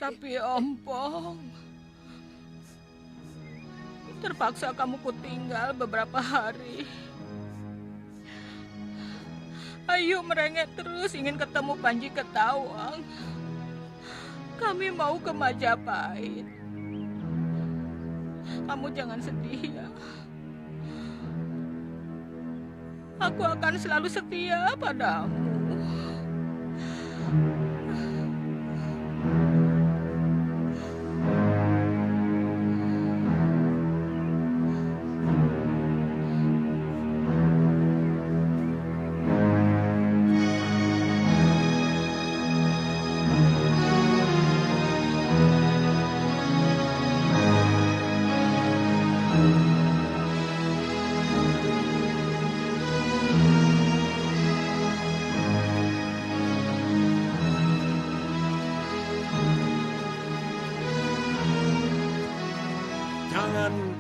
Tapi Ompong, terpaksa kamu kutinggal beberapa hari. Ayu merengek terus ingin ketemu Panji Ketawang. Kami mau ke Majapahit. Kamu jangan sedih ya. Aku akan selalu setia padamu.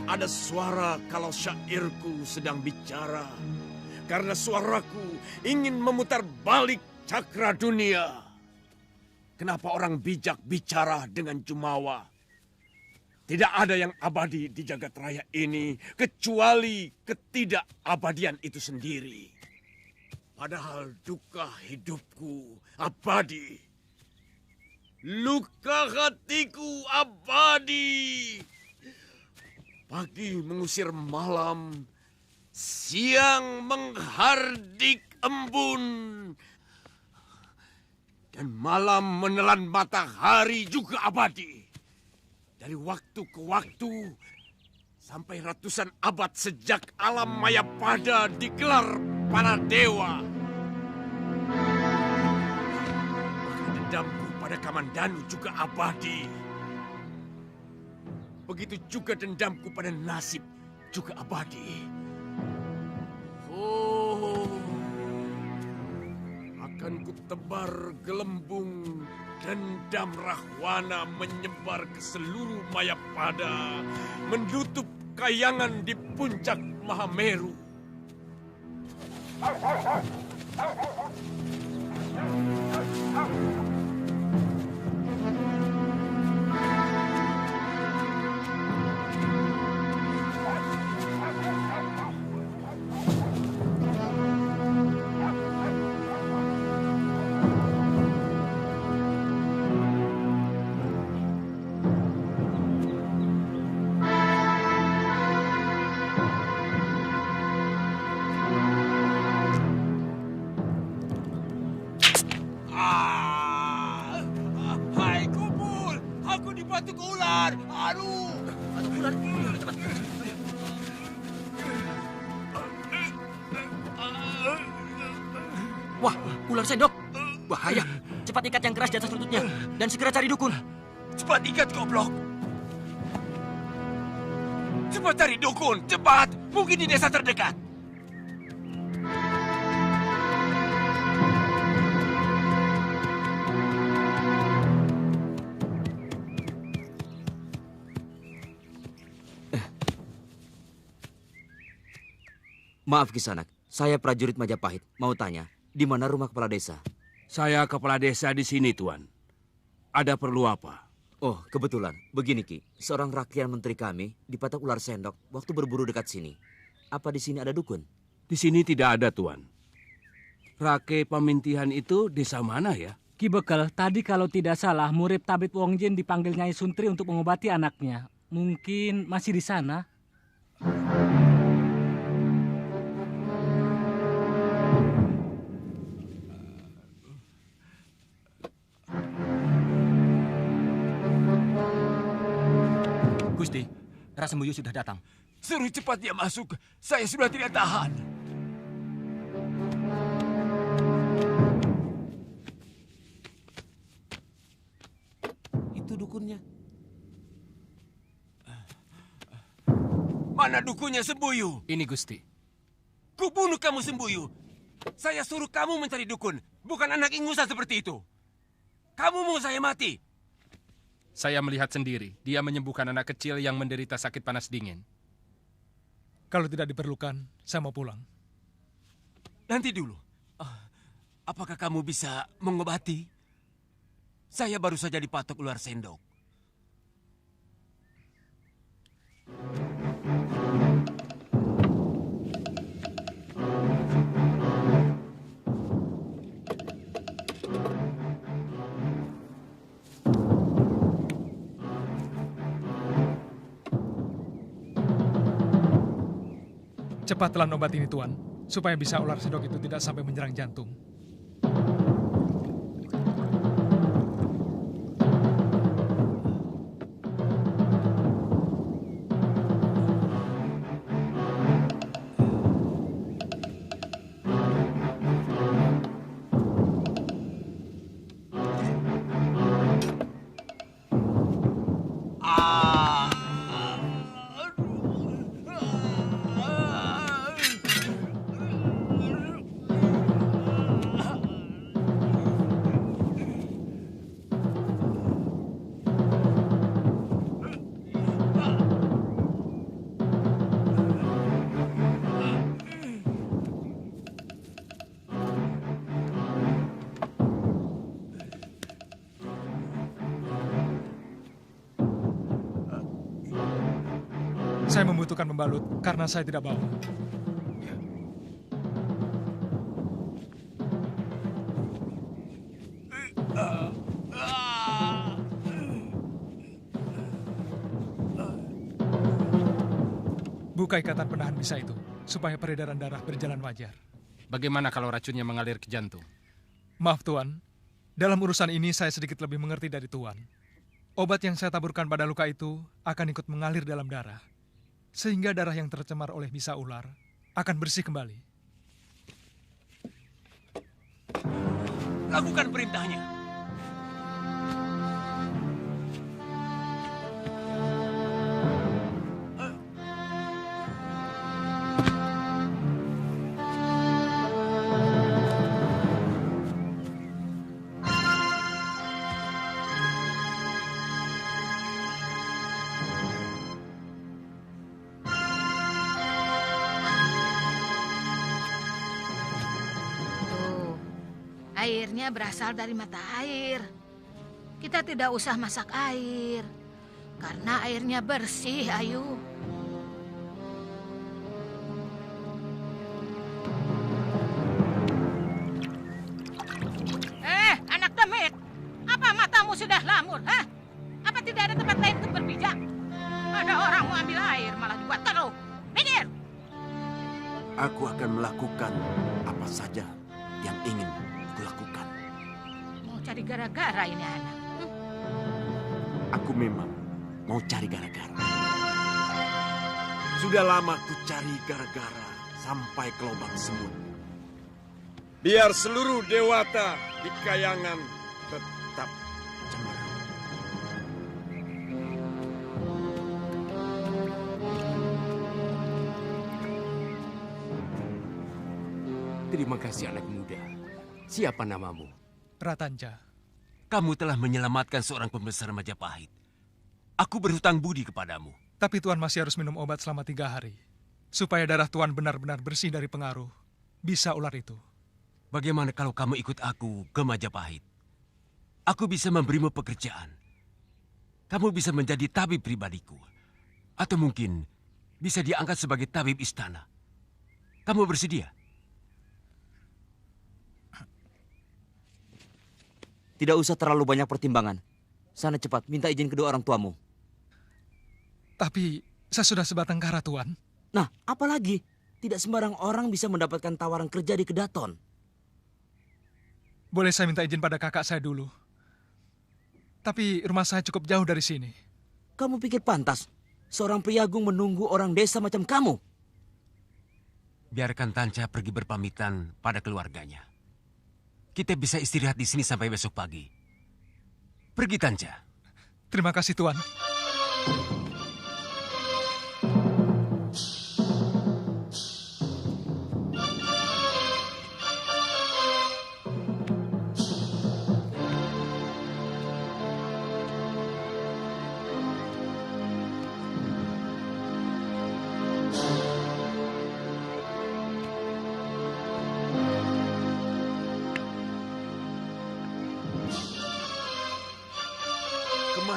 Ada suara kalau syairku sedang bicara. Karena suaraku ingin memutar balik cakra dunia. Kenapa orang bijak bicara dengan jumawa? Tidak ada yang abadi di jagat raya ini kecuali ketidakabadian itu sendiri. Padahal duka hidupku abadi. Luka hatiku abadi. Pagi mengusir malam, siang menghardik embun, dan malam menelan matahari juga abadi. Dari waktu ke waktu, sampai ratusan abad sejak alam Mayapada digelar para dewa. Bahkan dendamku pada Kamandanu juga abadi. Begitu juga dendamku pada nasib juga abadi. Oh, akan kutebar gelembung dendam Rahwana menyebar ke seluruh Mayapada, menutup kayangan di puncak Mahameru. Wah, ular sendok. Bahaya. Cepat ikat yang keras di atas lututnya. Dan segera cari dukun. Cepat ikat, goblok. Cepat cari dukun, cepat. Mungkin di desa terdekat. Maaf Kisanak, saya prajurit Majapahit. Mau tanya, di mana rumah kepala desa? Saya kepala desa di sini, Tuan. Ada perlu apa? Oh, kebetulan. Begini, Ki. Seorang rakyat menteri kami dipatok ular sendok waktu berburu dekat sini. Apa di sini ada dukun? Di sini tidak ada, Tuan. Rake Pemintihan itu desa mana ya? Ki Bekel, tadi kalau tidak salah murid Tabib Wongjin dipanggil Nyai Suntri untuk mengobati anaknya. Mungkin masih di sana. Gusti, Rasembuyu sudah datang. Suruh cepat dia masuk. Saya sudah tidak tahan. Itu dukunnya. Mana dukunnya, Sembuyu? Ini, Gusti. Kubunuh kamu, Sembuyu. Saya suruh kamu mencari dukun, bukan anak ingusan seperti itu. Kamu mau saya mati. Saya melihat sendiri, dia menyembuhkan anak kecil yang menderita sakit panas dingin. Kalau tidak diperlukan, saya mau pulang. Nanti dulu. Apakah kamu bisa mengobati? Saya baru saja dipatok ular sendok. Cepat telan obat ini, Tuan, supaya bisa ular sendok itu tidak sampai menyerang jantung. Saya membutuhkan pembalut karena saya tidak bawa. Buka ikatan penahan bisa itu, supaya peredaran darah berjalan wajar. Bagaimana kalau racunnya mengalir ke jantung? Maaf, Tuan. Dalam urusan ini saya sedikit lebih mengerti dari Tuan. Obat yang saya taburkan pada luka itu akan ikut mengalir dalam darah. Sehingga darah yang tercemar oleh bisa ular akan bersih kembali. Lakukan perintahnya. Airnya berasal dari mata air. Kita tidak usah masak air, karena airnya bersih, Ayu. Anak demit, apa matamu sudah lamur, ha? Apa tidak ada tempat lain untuk berpijak? Ada orang mau ambil air, malah dibuat keruh. Minggir! Aku akan melakukan apa saja yang ingin kulakukan. Mau cari gara-gara ini anak. Aku memang mau cari gara-gara. Sudah lama ku cari gara-gara sampai ke lubang semut. Biar seluruh dewata di kayangan tetap cemerlang. Terima kasih anak muda. Siapa namamu? Ratanja. Kamu telah menyelamatkan seorang pembesar Majapahit. Aku berhutang budi kepadamu. Tapi Tuan masih harus minum obat selama 3 hari. Supaya darah Tuan benar-benar bersih dari pengaruh bisa ular itu. Bagaimana kalau kamu ikut aku ke Majapahit? Aku bisa memberimu pekerjaan. Kamu bisa menjadi tabib pribadiku. Atau mungkin bisa diangkat sebagai tabib istana. Kamu bersedia? Tidak usah terlalu banyak pertimbangan. Sana cepat, minta izin kedua orang tuamu. Tapi saya sudah sebatang kara, Tuan. Nah, apalagi? Tidak sembarang orang bisa mendapatkan tawaran kerja di Kedaton. Boleh saya minta izin pada kakak saya dulu? Tapi rumah saya cukup jauh dari sini. Kamu pikir pantas seorang priagung menunggu orang desa macam kamu? Biarkan Tanca pergi berpamitan pada keluarganya. Kita bisa istirahat di sini sampai besok pagi. Pergi, Tanca. Terima kasih, Tuan.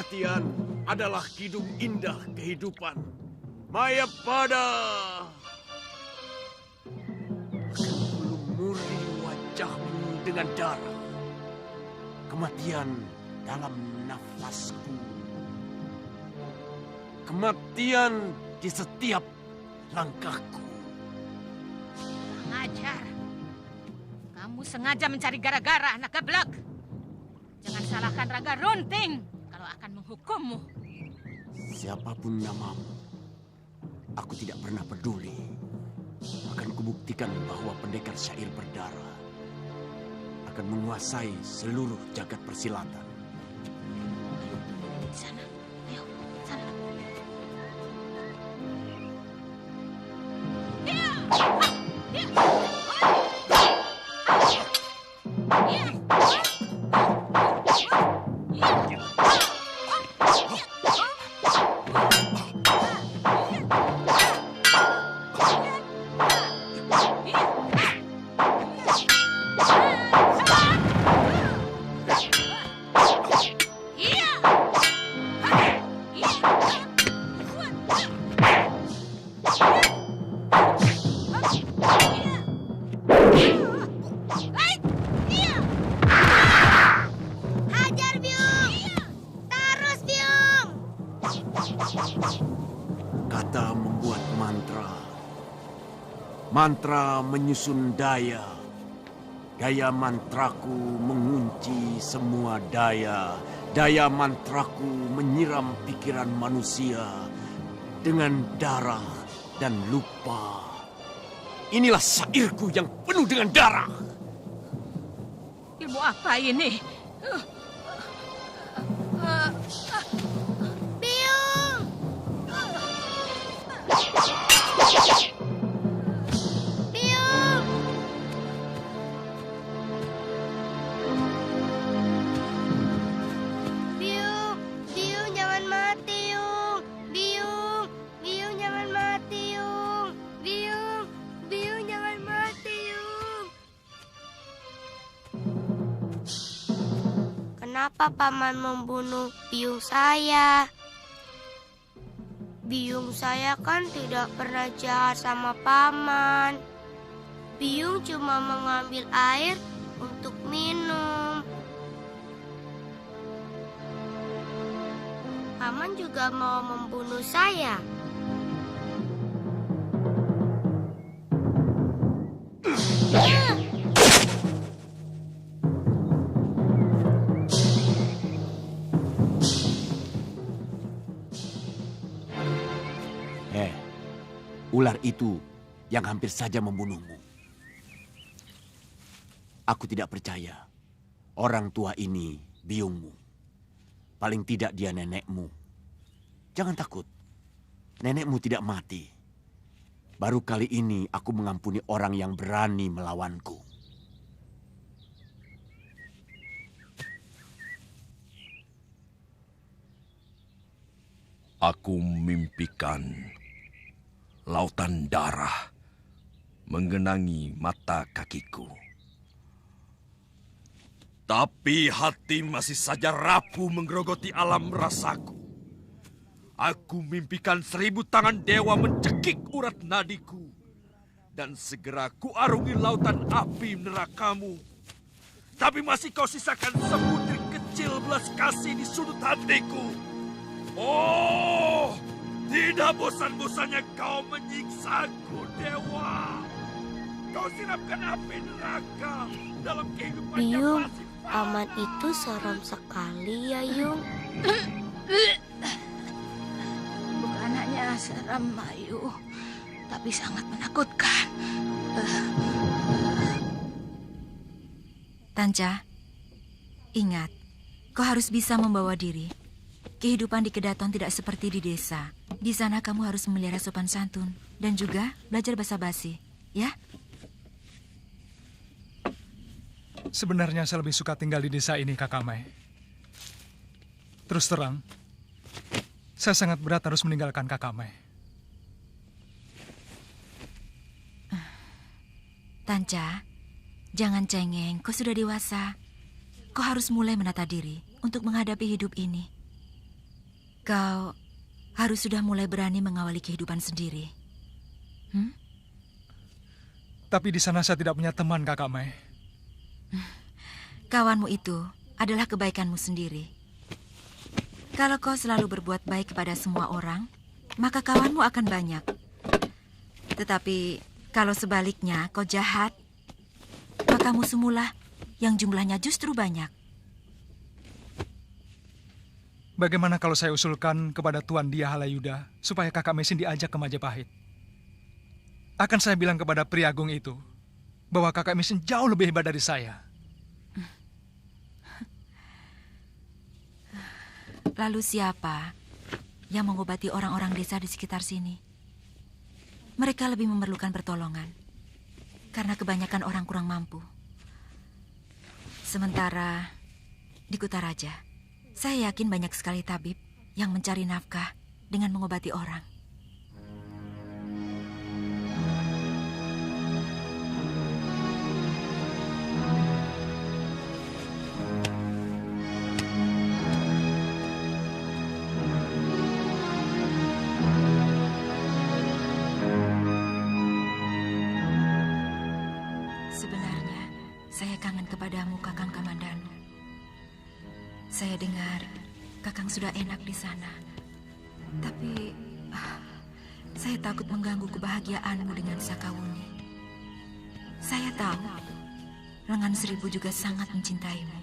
kematian adalah kidung indah kehidupan. Mayapada akan melumuri wajahmu dengan darah. Kematian dalam nafasku. Kematian di setiap langkahku. Ngajar. Kamu sengaja mencari gara-gara, anak geblek. Jangan salahkan Raga Runting kalau akan menghukummu. Siapapun namamu, aku tidak pernah peduli. Akan kubuktikan bahwa pendekar syair berdarah akan menguasai seluruh jagat persilatan. Ayo, di sana. Ayo, sana. Dia! Dia! Hajar Biung! Terus Biung! Kata membuat mantra. Mantra menyusun daya. Daya mantraku mengunci semua daya. Daya mantraku menyiram pikiran manusia dengan darah dan lupa. Inilah syairku yang penuh dengan darah. Ilmu apa ini? Biung! Biung! Biung! Biung jangan mati, Yung! Biung! Biung jangan mati, Yung! Biung! Biung jangan mati, Yung! Kenapa Paman membunuh biung saya? Biung saya kan tidak pernah jahat sama Paman. Biung cuma mengambil air untuk minum. Paman juga mau membunuh saya. Ular itu yang hampir saja membunuhmu. Aku tidak percaya orang tua ini biungmu. Paling tidak dia nenekmu. Jangan takut, nenekmu tidak mati. Baru kali ini aku mengampuni orang yang berani melawanku. Aku mimpikan lautan darah menggenangi mata kakiku. Tapi hati masih saja rapuh menggerogoti alam rasaku. Aku mimpikan 1000 tangan dewa mencekik urat nadiku. Dan segera kuarungi lautan api nerakamu. Tapi masih kau sisakan sebutir kecil belas kasih di sudut hatiku. Oh! Tidak bosan-bosannya kau menyiksaku, Dewa. Kau siramkan api neraka dalam kehidupan yang Biung, masih Paman itu seram sekali ya, Yung. Bukan hanya seram, Mayu, tapi sangat menakutkan. Tanca, ingat, kau harus bisa membawa diri. Kehidupan di Kedaton tidak seperti di desa. Di sana kamu harus memelihara sopan santun dan juga belajar basa-basi, ya? Sebenarnya saya lebih suka tinggal di desa ini, Kakak Mai. Terus terang, saya sangat berat harus meninggalkan Kakak Mai. Tanca, jangan cengeng, kau sudah dewasa. Kau harus mulai menata diri untuk menghadapi hidup ini. Kau harus sudah mulai berani mengawali kehidupan sendiri. Tapi di sana saya tidak punya teman, Kakak Mai. Kawanmu itu adalah kebaikanmu sendiri. Kalau kau selalu berbuat baik kepada semua orang, maka kawanmu akan banyak. Tetapi kalau sebaliknya kau jahat, maka musuhmulah yang jumlahnya justru banyak. Bagaimana kalau saya usulkan kepada Tuan Dia Halayuda supaya Kakak Mesin diajak ke Majapahit? Akan saya bilang kepada pria agung itu bahwa Kakak Mesin jauh lebih hebat dari saya. Lalu siapa yang mengobati orang-orang desa di sekitar sini? Mereka lebih memerlukan pertolongan karena kebanyakan orang kurang mampu. Sementara di Kutaraja, saya yakin banyak sekali tabib yang mencari nafkah dengan mengobati orang. Sebenarnya, saya kangen kepadamu, Kakang Kamandanu. Saya dengar Kakang sudah enak di sana. Tapi saya takut mengganggu kebahagiaanmu dengan Sakawuni. Saya tahu Lengan Seribu juga sangat mencintaimu.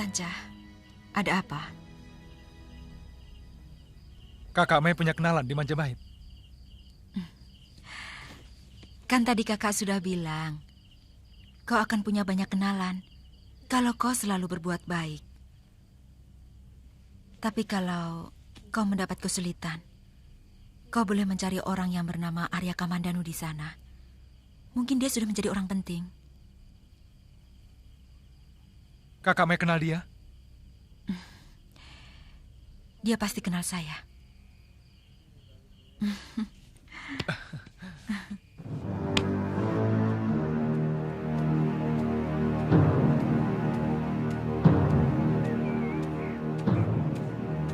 Tancah, ada apa? Kakak Mai punya kenalan di Majapahit. Kan tadi kakak sudah bilang, kau akan punya banyak kenalan kalau kau selalu berbuat baik. Tapi kalau kau mendapat kesulitan, kau boleh mencari orang yang bernama Arya Kamandanu di sana. Mungkin dia sudah menjadi orang penting. Kakak Mai kenal dia? Dia pasti kenal saya.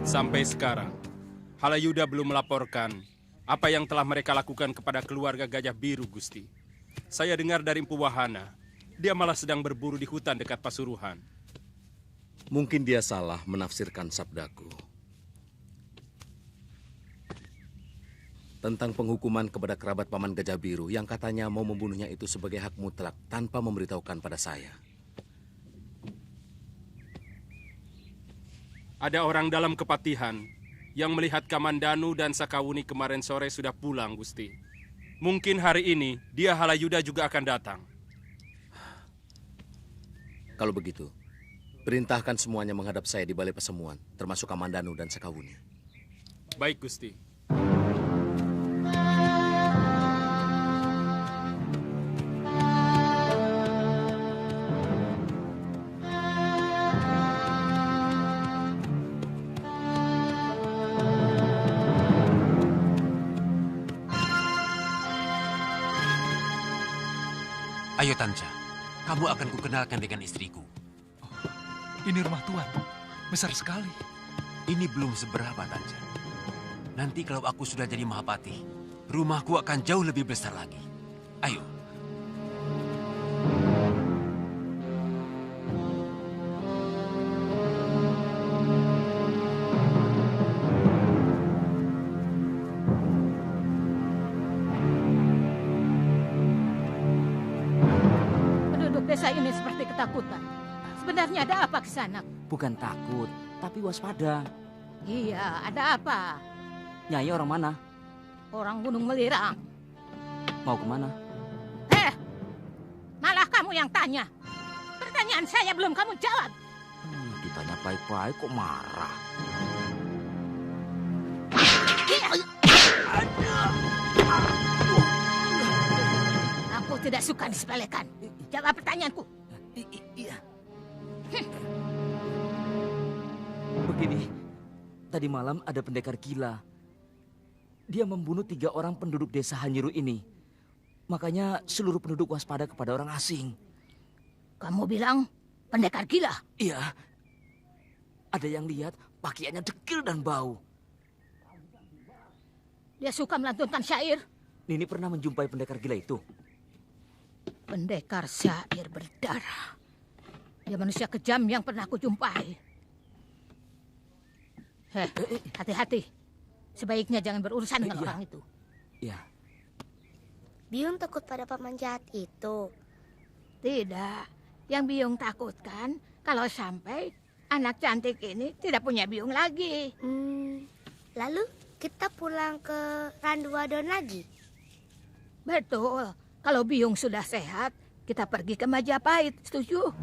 Sampai sekarang, Halayuda belum melaporkan apa yang telah mereka lakukan kepada keluarga Gajah Biru, Gusti. Saya dengar dari Empu Wahana, dia malah sedang berburu di hutan dekat Pasuruan. Mungkin dia salah menafsirkan sabdaku. Tentang penghukuman kepada kerabat Paman Gajah Biru yang katanya mau membunuhnya itu sebagai hak mutlak tanpa memberitahukan pada saya. Ada orang dalam kepatihan yang melihat Kamandanu dan Sakawuni kemarin sore sudah pulang, Gusti. Mungkin hari ini dia Halayuda juga akan datang. Kalau begitu, perintahkan semuanya menghadap saya di balai persemuan, termasuk Kamandanu dan Sakawuni. Baik, Gusti. Ayo Tanca, kamu akan kukenalkan dengan istriku. Ini rumah Tuan, besar sekali. Ini belum seberapa, Tanca. Nanti kalau aku sudah jadi Mahapati, rumahku akan jauh lebih besar lagi. Ayo. Desa ini seperti ketakutan. Sebenarnya ada apa ke sana? Bukan takut, tapi waspada. Iya, ada apa? Nyai orang mana? Orang Gunung Melirang. Mau kemana? Malah kamu yang tanya. Pertanyaan saya belum kamu jawab. Ditanya baik-baik kok marah. Aku tidak suka disepelekan. Jawab pertanyaanku. Iya. Begini, tadi malam ada pendekar gila. Dia membunuh 3 orang penduduk desa Hanyiru ini. Makanya seluruh penduduk waspada kepada orang asing. Kamu bilang pendekar gila? Iya. Ada yang lihat pakaiannya dekil dan bau. Dia suka melantunkan syair. Nini pernah menjumpai pendekar gila itu. Pendekar syair berdarah. Dia manusia kejam yang pernah aku jumpai. Hati-hati. Sebaiknya jangan berurusan dengan orang itu. Ya. Biung takut pada paman jahat itu. Tidak. Yang Biung takutkan kalau sampai anak cantik ini tidak punya Biung lagi. Lalu kita pulang ke Randuwadon lagi. Betul. Kalau Biung sudah sehat, kita pergi ke Majapahit. Setuju?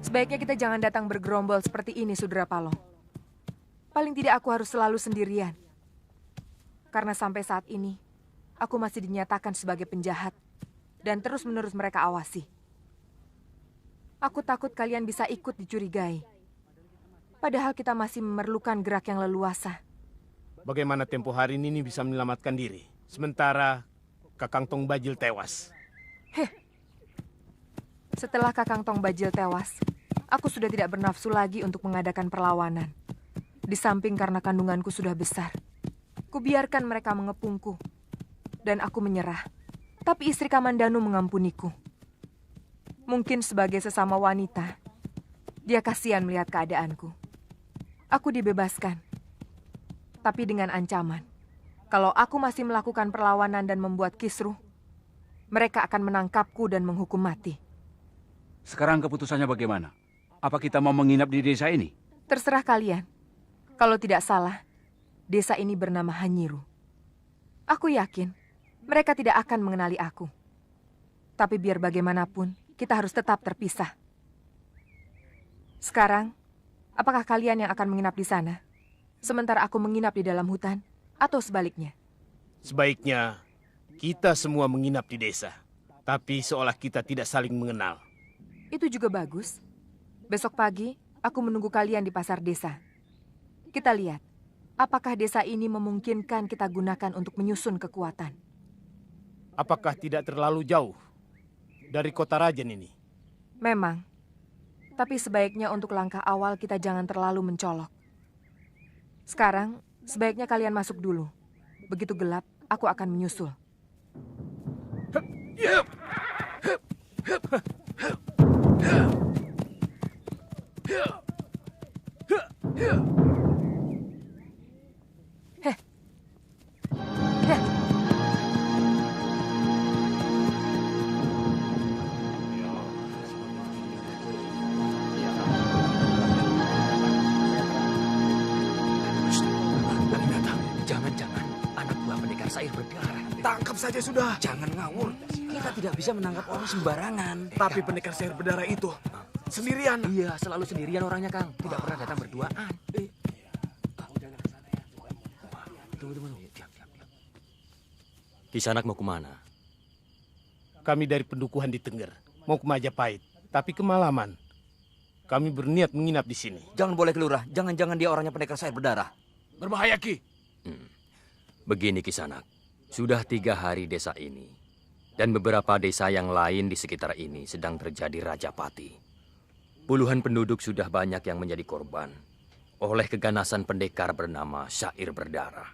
Sebaiknya kita jangan datang bergerombol seperti ini, Sudra Paloh. Paling tidak aku harus selalu sendirian. Karena sampai saat ini, aku masih dinyatakan sebagai penjahat dan terus-menerus mereka awasi. Aku takut kalian bisa ikut dicurigai. Padahal kita masih memerlukan gerak yang leluasa. Bagaimana tempo hari ini bisa menyelamatkan diri, sementara Kakang Tong Bajil tewas? Setelah Kakang Tong Bajil tewas, aku sudah tidak bernafsu lagi untuk mengadakan perlawanan. Di samping karena kandunganku sudah besar, kubiarkan mereka mengepungku, dan aku menyerah. Tapi istri Kamandanu mengampuniku. Mungkin sebagai sesama wanita, dia kasihan melihat keadaanku. Aku dibebaskan, tapi dengan ancaman. Kalau aku masih melakukan perlawanan dan membuat kisruh, mereka akan menangkapku dan menghukum mati. Sekarang keputusannya bagaimana? Apa kita mau menginap di desa ini? Terserah kalian. Kalau tidak salah, desa ini bernama Hanyiru. Aku yakin mereka tidak akan mengenali aku. Tapi biar bagaimanapun, kita harus tetap terpisah. Sekarang, apakah kalian yang akan menginap di sana? Sementara aku menginap di dalam hutan, atau sebaliknya? Sebaiknya kita semua menginap di desa, tapi seolah kita tidak saling mengenal. Itu juga bagus. Besok pagi, aku menunggu kalian di pasar desa. Kita lihat, apakah desa ini memungkinkan kita gunakan untuk menyusun kekuatan. Apakah tidak terlalu jauh dari kota Rajan ini? Memang. Tapi sebaiknya untuk langkah awal kita jangan terlalu mencolok. Sekarang, sebaiknya kalian masuk dulu. Begitu gelap, aku akan menyusul. Jangan-jangan anak buah pendekar syair berdarah. Tangkap saja sudah. Jangan ngawur. Kita tidak bisa menangkap orang sembarangan. Tapi pendekar syair berdarah itu sendirian. Iya, selalu sendirian orangnya, Kang. Tidak pernah datang berduaan. Kisanak mau kemana? Kami dari pendukuhan di Tengger, mau ke Majapahit, tapi kemalaman. Kami berniat menginap di sini. Jangan boleh kelurah. Jangan-jangan dia orangnya pendekar syair berdarah. Berbahaya, Ki. Begini Kisanak, sudah 3 hari desa ini dan beberapa desa yang lain di sekitar ini sedang terjadi rajapati. Puluhan penduduk sudah banyak yang menjadi korban oleh keganasan pendekar bernama Syair Berdarah.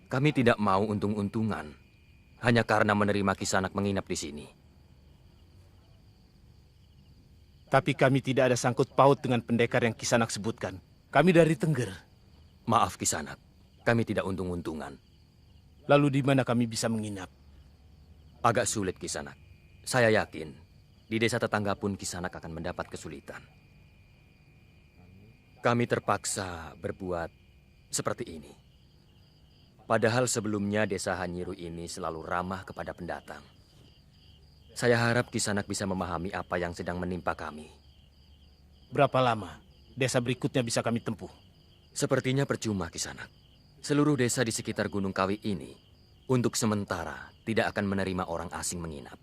Kami tidak mau untung-untungan hanya karena menerima Kisanak menginap di sini. Tapi kami tidak ada sangkut paut dengan pendekar yang Kisanak sebutkan. Kami dari Tengger. Maaf Kisanak, kami tidak untung-untungan. Lalu di mana kami bisa menginap? Agak sulit Kisanak. Saya yakin di desa tetangga pun Kisanak akan mendapat kesulitan. Kami terpaksa berbuat seperti ini. Padahal sebelumnya desa Hanyiru ini selalu ramah kepada pendatang. Saya harap Kisanak bisa memahami apa yang sedang menimpa kami. Berapa lama desa berikutnya bisa kami tempuh? Sepertinya percuma Kisanak. Seluruh desa di sekitar Gunung Kawi ini untuk sementara tidak akan menerima orang asing menginap.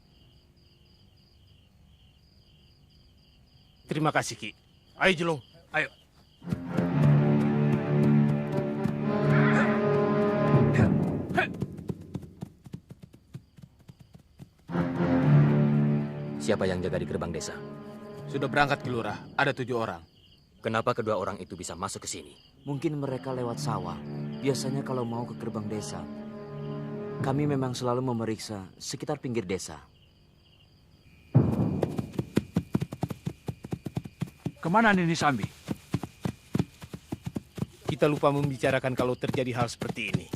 Terima kasih, Ki. Ayo, Jelung. Ayo. Siapa yang jaga di gerbang desa? Sudah berangkat ke lurah. Ada 7 orang. Kenapa kedua orang itu bisa masuk ke sini? Mungkin mereka lewat sawah. Biasanya kalau mau ke gerbang desa, kami memang selalu memeriksa sekitar pinggir desa. Kemana Nini Sambi? Kita lupa membicarakan kalau terjadi hal seperti ini.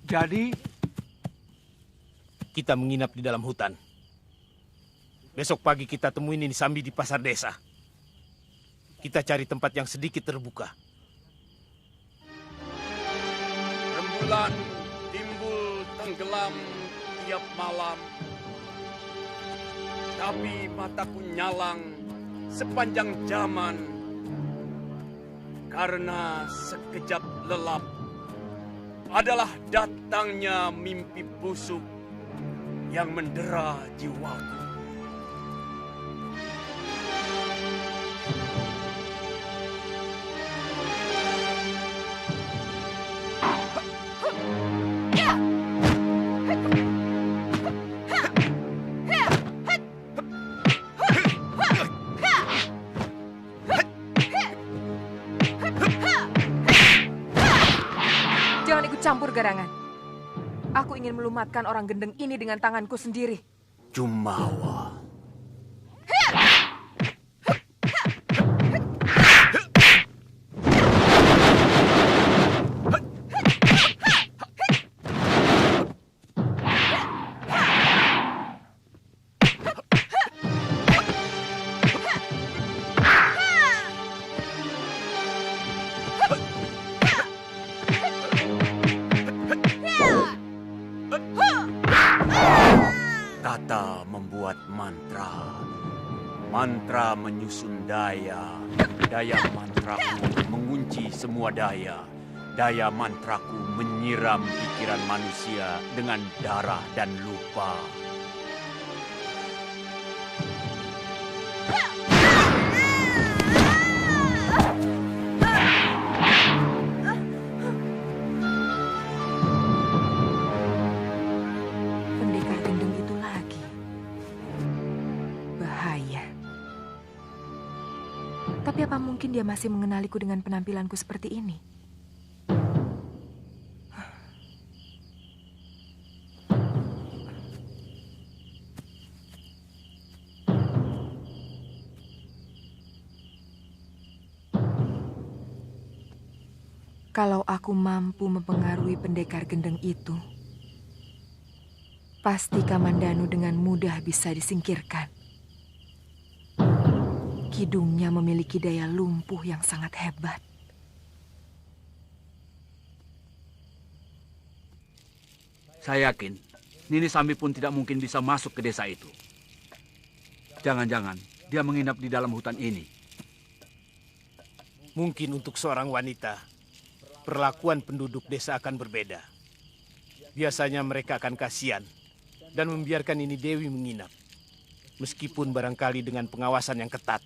Jadi? Kita menginap di dalam hutan. Besok pagi kita temuin Nini Sambi di pasar desa. Kita cari tempat yang sedikit terbuka. Rembulan timbul tenggelam tiap malam. Tapi mataku nyalang sepanjang zaman. Karena sekejap lelap adalah datangnya mimpi busuk yang mendera jiwaku. Campur garangan. Aku ingin melumatkan orang gendeng ini dengan tanganku sendiri. Jumawa. Kata membuat mantra. Mantra menyusun daya. Daya mantraku mengunci semua daya. Daya mantraku menyiram pikiran manusia dengan darah dan lupa. Pendekar gendeng itu lagi. Bahaya. Tapi apa mungkin dia masih mengenaliku dengan penampilanku seperti ini? Kalau aku mampu mempengaruhi pendekar gendeng itu, pasti Kamandanu dengan mudah bisa disingkirkan. Kidungnya memiliki daya lumpuh yang sangat hebat. Saya yakin Nini Sambi pun tidak mungkin bisa masuk ke desa itu. Jangan-jangan dia menginap di dalam hutan ini. Mungkin untuk seorang wanita, perlakuan penduduk desa akan berbeda. Biasanya mereka akan kasihan dan membiarkan Nini Dewi menginap. Meskipun barangkali dengan pengawasan yang ketat.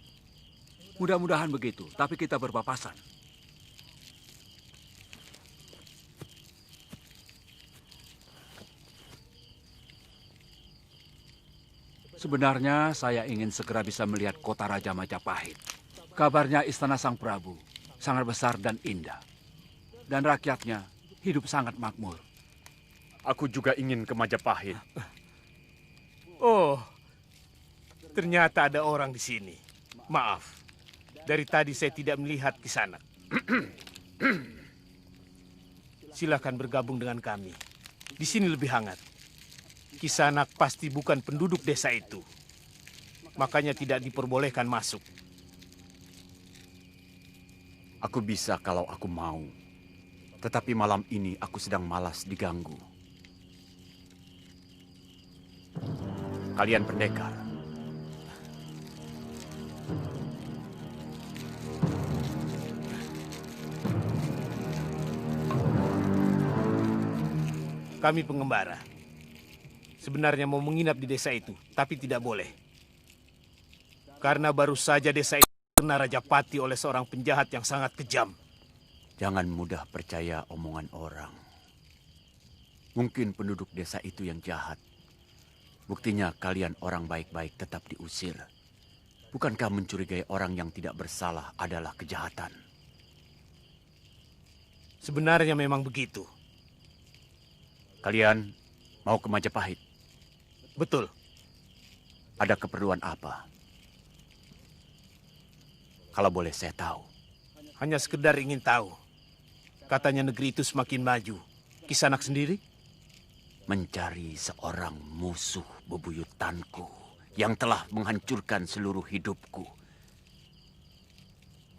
Mudah-mudahan begitu, tapi kita berpapasan. Sebenarnya saya ingin segera bisa melihat kota Raja Majapahit. Kabarnya istana Sang Prabu sangat besar dan indah. Dan rakyatnya hidup sangat makmur. Aku juga ingin ke Majapahit. Oh, ternyata ada orang di sini. Maaf, dari tadi saya tidak melihat Kisanak. Silakan bergabung dengan kami. Di sini lebih hangat. Kisanak pasti bukan penduduk desa itu. Makanya tidak diperbolehkan masuk. Aku bisa kalau aku mau. Tetapi malam ini aku sedang malas diganggu. Kalian pendekar. Kami pengembara. Sebenarnya mau menginap di desa itu, tapi tidak boleh. Karena baru saja desa ini kena Rajapati oleh seorang penjahat yang sangat kejam. Jangan mudah percaya omongan orang. Mungkin penduduk desa itu yang jahat. Buktinya kalian orang baik-baik tetap diusir. Bukankah mencurigai orang yang tidak bersalah adalah kejahatan? Sebenarnya memang begitu. Kalian mau ke Majapahit? Betul. Ada keperluan apa? Kalau boleh saya tahu. Hanya sekedar ingin tahu. Katanya negeri itu semakin maju. Kisanak sendiri? Mencari seorang musuh bebuyutanku yang telah menghancurkan seluruh hidupku.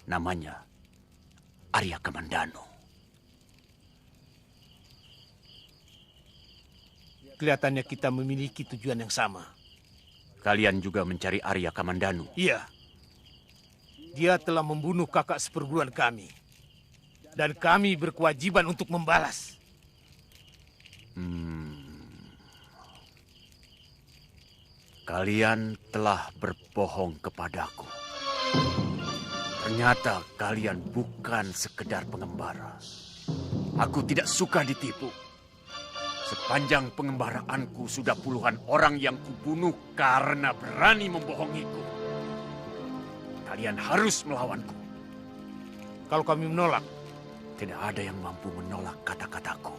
Namanya Arya Kamandanu. Kelihatannya kita memiliki tujuan yang sama. Kalian juga mencari Arya Kamandanu? Iya. Dia telah membunuh kakak seperguruan kami. Dan kami berkewajiban untuk membalas. Kalian telah berbohong kepadaku. Ternyata kalian bukan sekedar pengembara. Aku tidak suka ditipu. Sepanjang pengembaraanku sudah puluhan orang yang kubunuh karena berani membohongiku. Kalian harus melawanku. Kalau kami menolak, tidak ada yang mampu menolak kata-kataku.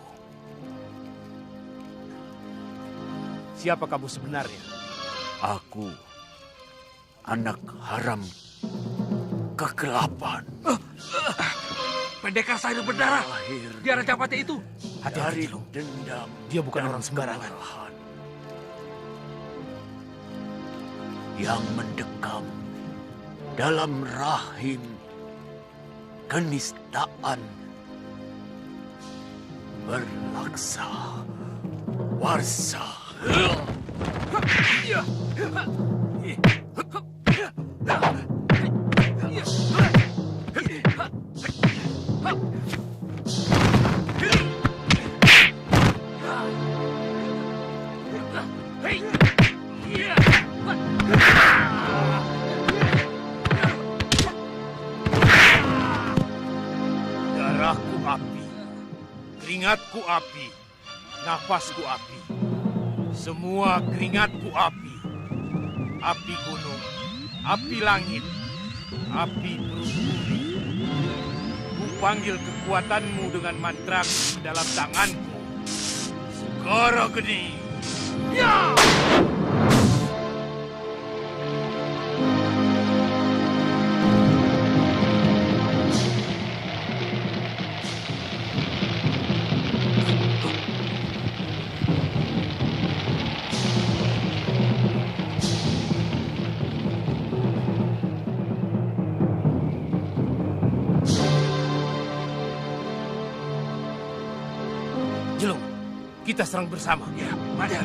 Siapa kamu sebenarnya? Aku, anak haram kegelapan. Pendekar sayur berdarah. Dia Rajapati itu. Hati-hati, dendam. Dia bukan orang sembarangan. Yang mendekam dalam rahim kenistaan berlaksa warsa. Darahku api, keringatku api, nafasku api. Semua keringatku api. Api gunung, api langit, api beruburi. Ku panggil kekuatanmu dengan mantraku dalam tanganku. Segara Geni. Ya! Kita serang bersama. Ya, mari.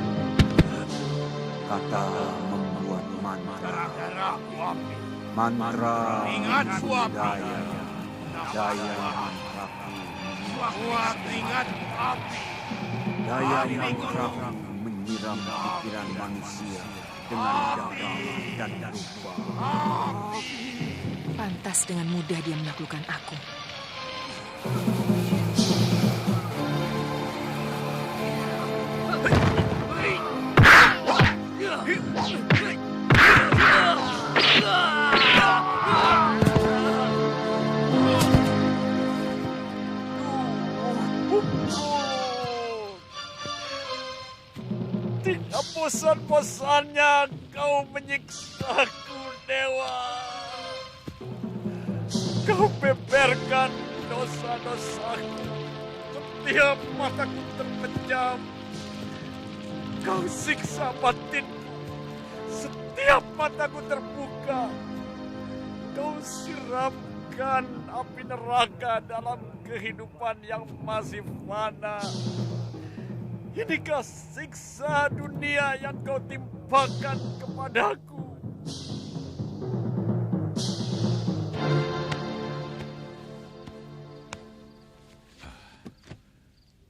Kata membuat mantra. Mantra Keringatku api. daya Semua keringatku api. daya mantra menyiram pikiran manusia dengan daya dan rupa. Pantas dengan mudah dia menaklukkan aku. Tidak bosan-bosannya kau menyiksaku, Dewa. Kau beberkan dosa-dosaku. Setiap mataku terpejam. Kau siksa batinku. Setiap mataku terbuka. Kau siramkan api neraka dalam kehidupan yang masih fana. Inikah siksa dunia yang kau timpakan kepadaku?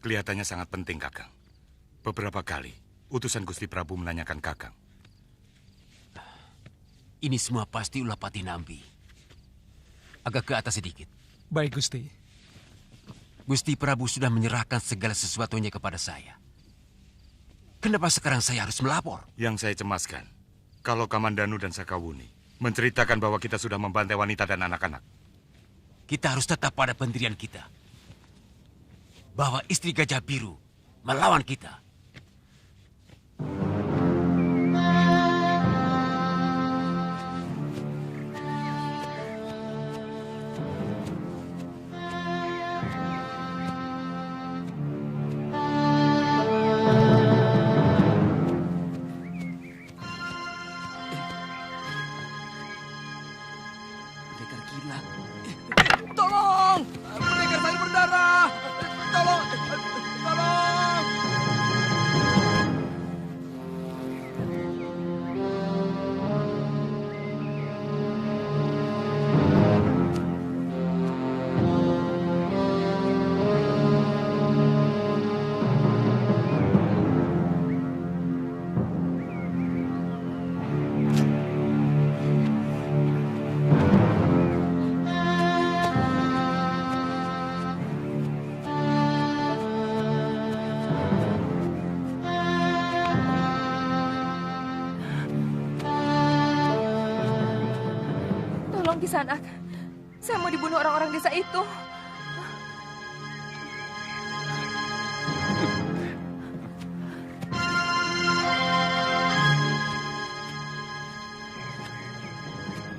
Kelihatannya sangat penting, Kakang. Beberapa kali, utusan Gusti Prabu menanyakan Kakang. Ini semua pasti ulah Patih Nampi. Agak ke atas sedikit. Baik, Gusti. Gusti Prabu sudah menyerahkan segala sesuatunya kepada saya. Kenapa sekarang saya harus melapor? Yang saya cemaskan, kalau Kamandanu dan Sakawuni menceritakan bahwa kita sudah membantai wanita dan anak-anak. Kita harus tetap pada pendirian kita. Bahwa istri Gajah Biru melawan kita. Tolong! Pendekar saya berdarah! Tolong! Tolong! Tolong Kisanak, saya mau dibunuh orang-orang desa itu.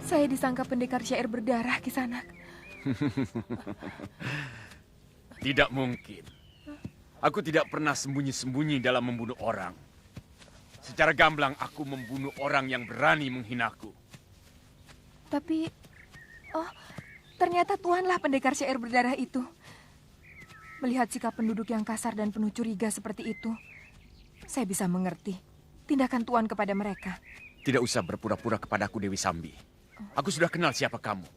Saya disangka pendekar syair berdarah, Kisanak. Tidak mungkin. Aku tidak pernah sembunyi-sembunyi dalam membunuh orang. Secara gamblang aku membunuh orang yang berani menghinaku. Tapi, ternyata Tuanlah pendekar syair berdarah itu. Melihat sikap penduduk yang kasar dan penuh curiga seperti itu, saya bisa mengerti tindakan Tuan kepada mereka. Tidak usah berpura-pura kepadaku, Dewi Sambi. Aku sudah kenal siapa kamu.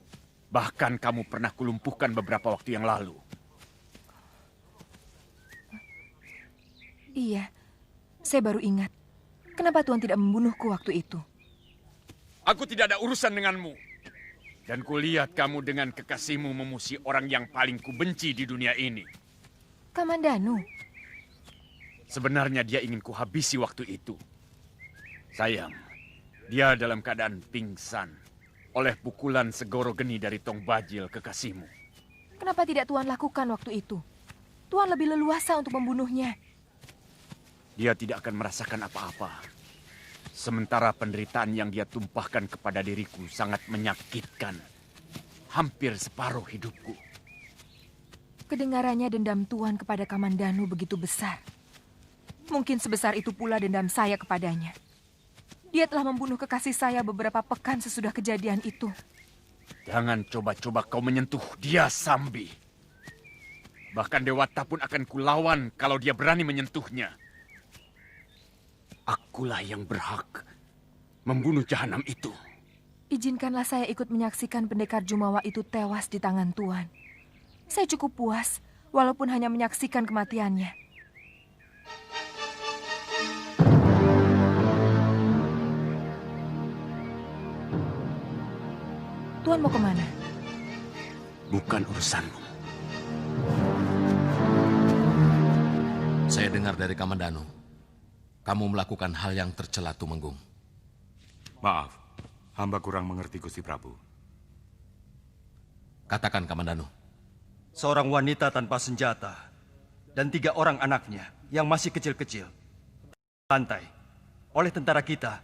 Bahkan kamu pernah kulumpuhkan beberapa waktu yang lalu. Iya, saya baru ingat. Kenapa Tuan tidak membunuhku waktu itu? Aku tidak ada urusan denganmu. Dan kulihat kamu dengan kekasihmu memusi orang yang paling kubenci di dunia ini. Kamandanu. Sebenarnya dia ingin kuhabisi waktu itu. Sayang, dia dalam keadaan pingsan oleh pukulan segoro geni dari Tong Bajil kekasihmu. Kenapa tidak Tuan lakukan waktu itu? Tuan lebih leluasa untuk membunuhnya. Dia tidak akan merasakan apa-apa. Sementara penderitaan yang dia tumpahkan kepada diriku sangat menyakitkan. Hampir separuh hidupku. Kedengarannya dendam Tuan kepada Kamandanu begitu besar. Mungkin sebesar itu pula dendam saya kepadanya. Dia telah membunuh kekasih saya beberapa pekan sesudah kejadian itu. Jangan coba-coba kau menyentuh dia, Sambi. Bahkan Dewata pun akan kulawan kalau dia berani menyentuhnya. Akulah yang berhak membunuh jahanam itu. Izinkanlah saya ikut menyaksikan pendekar Jumawa itu tewas di tangan Tuan. Saya cukup puas, walaupun hanya menyaksikan kematiannya. Tuan mau kemana? Bukan urusanmu. Saya dengar dari Kamandanu, kamu melakukan hal yang tercela, Tumenggung. Maaf, hamba kurang mengerti, Gusti Prabu. Katakan, Kamandanu. Seorang wanita tanpa senjata dan 3 orang anaknya yang masih kecil-kecil lantai oleh tentara kita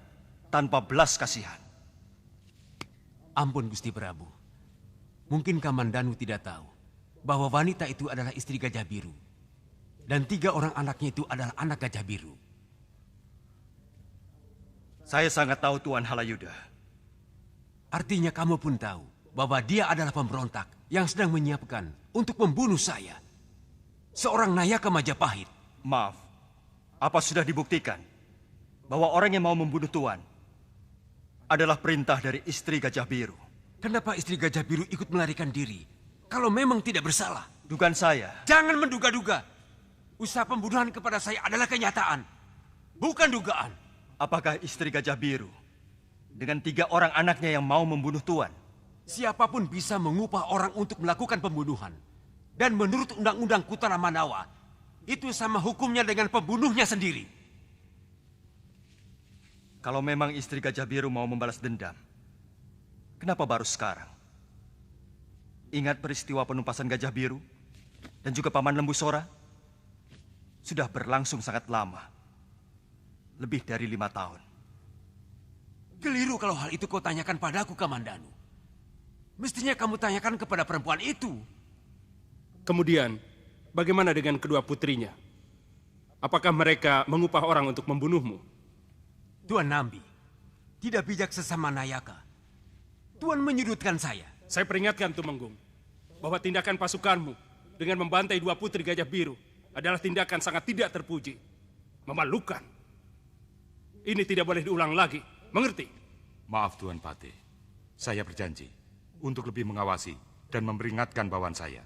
tanpa belas kasihan. Ampun, Gusti Prabu. Mungkin Kamandanu tidak tahu bahwa wanita itu adalah istri Gajah Biru. Dan 3 orang anaknya itu adalah anak Gajah Biru. Saya sangat tahu Tuan Halayuda. Artinya kamu pun tahu bahwa dia adalah pemberontak yang sedang menyiapkan untuk membunuh saya. Seorang Nayaka Majapahit. Maaf, apa sudah dibuktikan bahwa orang yang mau membunuh Tuan adalah perintah dari istri Gajah Biru? Kenapa istri Gajah Biru ikut melarikan diri kalau memang tidak bersalah? Dugaan saya. Jangan menduga-duga. Usaha pembunuhan kepada saya adalah kenyataan, bukan dugaan. Apakah istri Gajah Biru dengan 3 orang anaknya yang mau membunuh Tuan. Siapapun bisa mengupah orang untuk melakukan pembunuhan. Dan menurut Undang-Undang Kutara Mandawa, itu sama hukumnya dengan pembunuhnya sendiri. Kalau memang istri Gajah Biru mau membalas dendam, kenapa baru sekarang? Ingat peristiwa penumpasan Gajah Biru dan juga Paman Lembu Sora? Sudah berlangsung sangat lama. Lebih dari 5 tahun. Keliru kalau hal itu kau tanyakan padaku, Kamandanu. Mestinya kamu tanyakan kepada perempuan itu. Kemudian, bagaimana dengan kedua putrinya? Apakah mereka mengupah orang untuk membunuhmu? Tuan Nambi, tidak bijak sesama Nayaka. Tuan menyudutkan saya. Saya peringatkan Tumenggung, bahwa tindakan pasukanmu dengan membantai 2 putri Gajah Biru adalah tindakan sangat tidak terpuji. Memalukan. Ini tidak boleh diulang lagi, mengerti? Maaf Tuan Patih, saya berjanji untuk lebih mengawasi dan memperingatkan bawahan saya.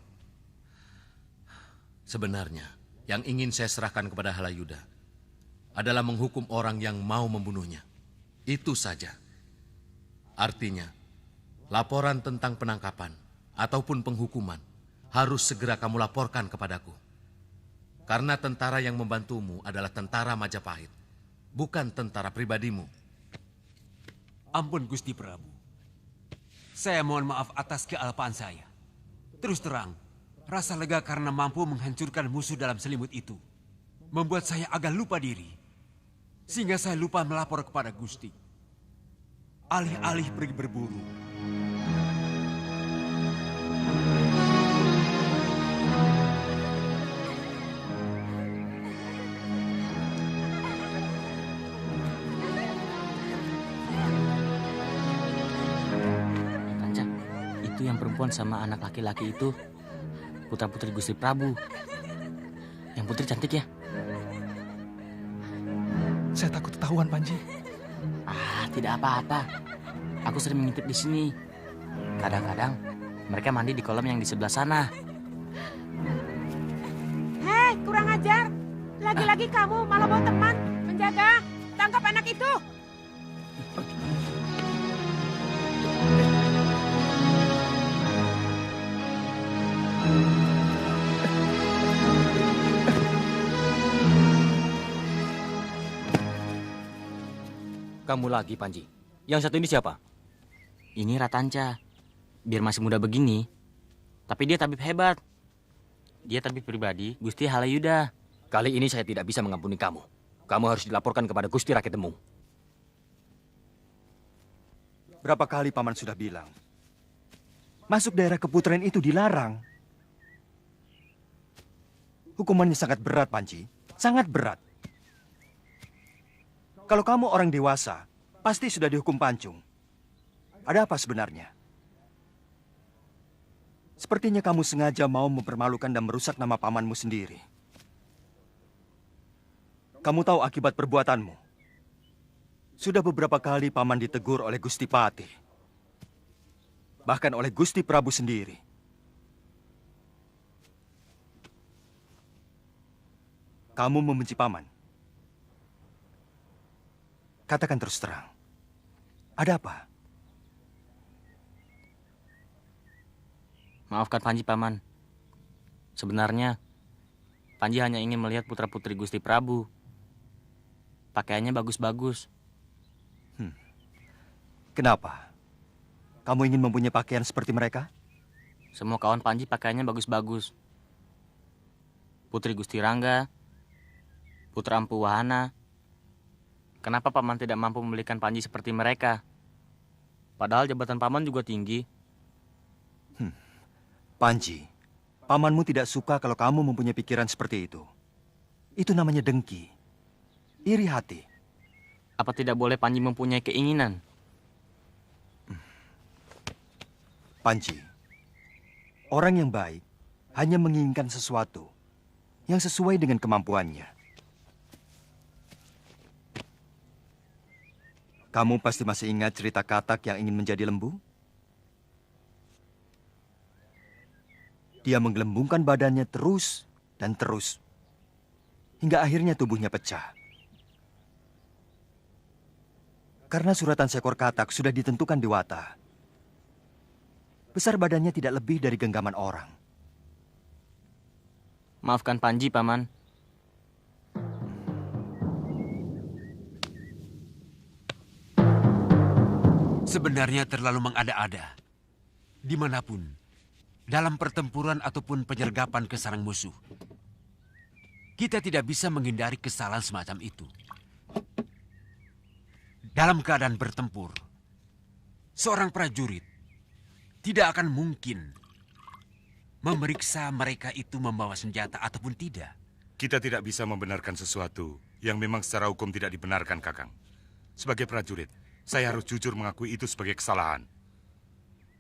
Sebenarnya, yang ingin saya serahkan kepada Halayuda adalah menghukum orang yang mau membunuhnya. Itu saja. Artinya, laporan tentang penangkapan ataupun penghukuman harus segera kamu laporkan kepadaku. Karena tentara yang membantumu adalah tentara Majapahit, bukan tentara pribadimu. Ampun Gusti Prabu. Saya mohon maaf atas kealpaan saya. Terus terang, rasa lega karena mampu menghancurkan musuh dalam selimut itu membuat saya agak lupa diri. Sehingga saya lupa melapor kepada Gusti. Alih-alih pergi berburu. Kanca, itu yang perempuan sama anak laki-laki itu putra-putri Gusti Prabu. Yang putri cantik ya? Saya takut ketahuan, Panji. Ah, tidak apa-apa. Aku sering mengintip di sini. Kadang-kadang mereka mandi di kolam yang di sebelah sana. Hei, kurang ajar. Lagi-lagi kamu malah bawa teman menjaga. Tangkap anak itu. Kamu lagi, Panji. Yang satu ini siapa? Ini Ratanca. Biar masih muda begini, tapi dia tabib hebat. Dia tabib pribadi Gusti Halayuda. Kali ini saya tidak bisa mengampuni kamu. Kamu harus dilaporkan kepada Gusti Rakyat Demung. Berapa kali Paman sudah bilang, masuk daerah keputraan itu dilarang. Hukumannya sangat berat, Panji. Sangat berat. Kalau kamu orang dewasa, pasti sudah dihukum pancung. Ada apa sebenarnya? Sepertinya kamu sengaja mau mempermalukan dan merusak nama pamanmu sendiri. Kamu tahu akibat perbuatanmu. Sudah beberapa kali paman ditegur oleh Gusti Patih. Bahkan oleh Gusti Prabu sendiri. Kamu membenci paman. Katakan terus terang. Ada apa? Maafkan Panji, Paman. Sebenarnya, Panji hanya ingin melihat putra-putri Gusti Prabu. Pakaiannya bagus-bagus. Kenapa? Kamu ingin mempunyai pakaian seperti mereka? Semua kawan Panji pakaiannya bagus-bagus. Putri Gusti Rangga, Putra Empu Wahana. Kenapa Paman tidak mampu membelikan Panji seperti mereka? Padahal jabatan Paman juga tinggi. Panji, pamanmu tidak suka kalau kamu mempunyai pikiran seperti itu. Itu namanya dengki. Iri hati. Apa tidak boleh Panji mempunyai keinginan? Panji, orang yang baik hanya menginginkan sesuatu yang sesuai dengan kemampuannya. Kamu pasti masih ingat cerita katak yang ingin menjadi lembu? Dia menggelembungkan badannya terus dan terus, hingga akhirnya tubuhnya pecah. Karena suratan seekor katak sudah ditentukan Dewata. Besar badannya tidak lebih dari genggaman orang. Maafkan Panji, Paman. Sebenarnya terlalu mengada-ada. Dimanapun, dalam pertempuran ataupun penyergapan ke sarang musuh, kita tidak bisa menghindari kesalahan semacam itu. Dalam keadaan bertempur, seorang prajurit tidak akan mungkin memeriksa mereka itu membawa senjata ataupun tidak. Kita tidak bisa membenarkan sesuatu yang memang secara hukum tidak dibenarkan, Kakang. Sebagai prajurit, saya harus jujur mengakui itu sebagai kesalahan.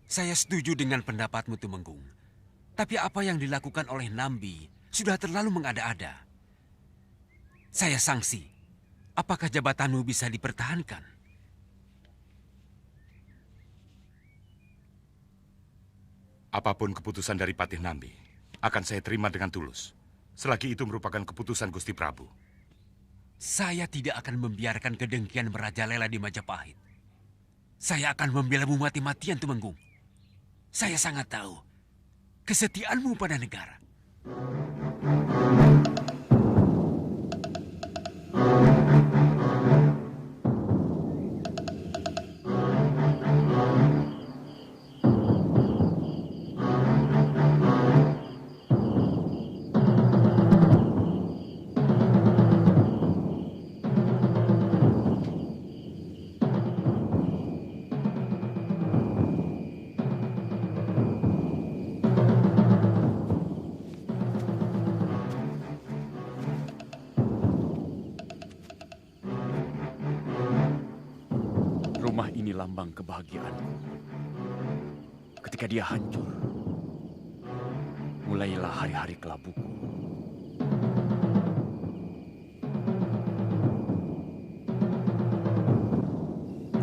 Saya setuju dengan pendapatmu, Tumenggung. Tapi apa yang dilakukan oleh Nambi sudah terlalu mengada-ada. Saya sangsi. Apakah jabatanmu bisa dipertahankan? Apapun keputusan dari Patih Nambi, akan saya terima dengan tulus. Selagi itu merupakan keputusan Gusti Prabu. Saya tidak akan membiarkan kedengkian merajalela di Majapahit. Saya akan membelamu mati-matian, Tumenggung. Saya sangat tahu kesetiaanmu pada negara. Rumah ini lambang kebahagiaanku. Ketika dia hancur, mulailah hari-hari kelabuku.